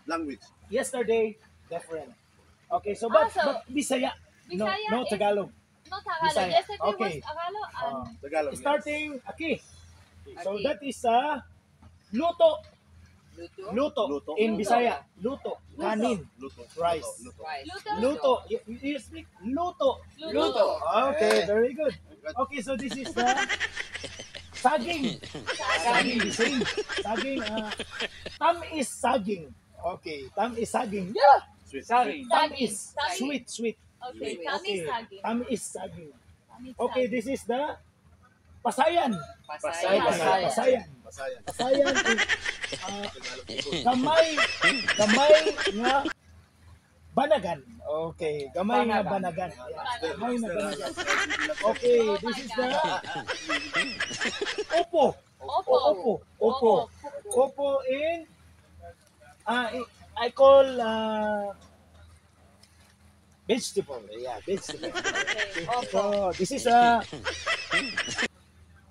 language. Yesterday, different. Okay, so but Bisaya. No, Bisaya no is- Tagalog. No Tagalog. Bisaya. Yesterday Okay. was Tagalog and Tagalog. yes. Starting, Aki. So Aki. that is luto. Luto. Luto. In Luto. Bisaya. Luto. Kanin. Luto. Rice. Luto. luto. Luto. You speak luto. Luto. Okay, very good. Okay, so this is the saging. Saging, the same. Saging, tam is saging. Okay, tam is saging. Yeah. Sweet. Saging. Tam Saging. is Saging. sweet. Okay, Okay. kami saging. Tam is saging. Kami Okay, saging. this is the pasayan. Pasayan. Pasayan. Pasayan. Pasayan is Tagalog. Ikot. gamay nga banagan. Okay, gamay nga banagan. Yeah, gamay nga banagan. Okay, this is the opo. Opo. Opo in I call vegetable. Yeah, vegetable. Okay, So opo. this is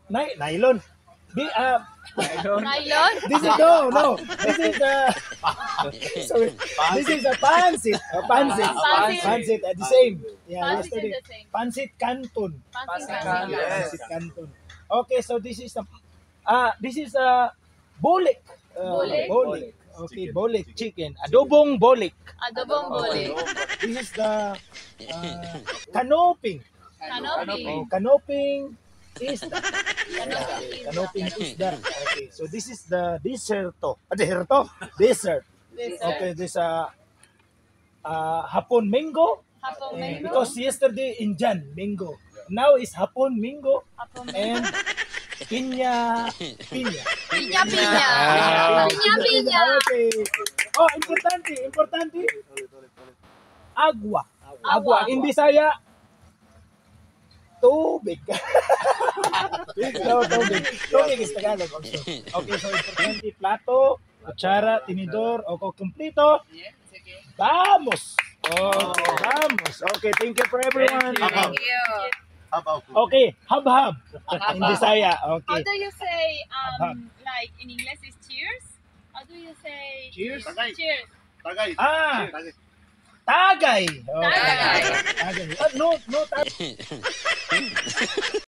nylon. Nylon? This is no. This is sorry. This is a pancit. Pancit. Pancit at the same. Yeah, Pancit is yesterday. the same. Pancit canton. Pancit Yes. canton. Pancit canton. Okay, so this is bolik. Bolik? Bolik. Okay, Chicken. bolik chicken. Adobong bolik. Adobong bolik. This is the canoping. Kanopi. Oh, canoping is canoping is that. Okay, so this is the desserto. Dessert. Okay, this hapon mango. Hapong Eh, mango. because yesterday Indian mango. Now is hapon mango Hapong mango. and pinya. Pinya. Ah, Pinya. Okay. Oh, importante. Agua. Agua. In Bisaya, tubig. No, tubig. Tubig is Tagalog also. Okay, so importante, plato, kutsara, tinidor, o kumpleto. Vamos! Okay, vamos. Okay, thank you for everyone. Thank Habaw. Okay, hab-hab. In Bisaya, How okay. do you say, Hab-hab. like in English is cheers? How do you say Cheers? Tagay. cheers? Tagay. Ah, Tagay. tagay. Okay. Tagay. Tagay. No, tagay.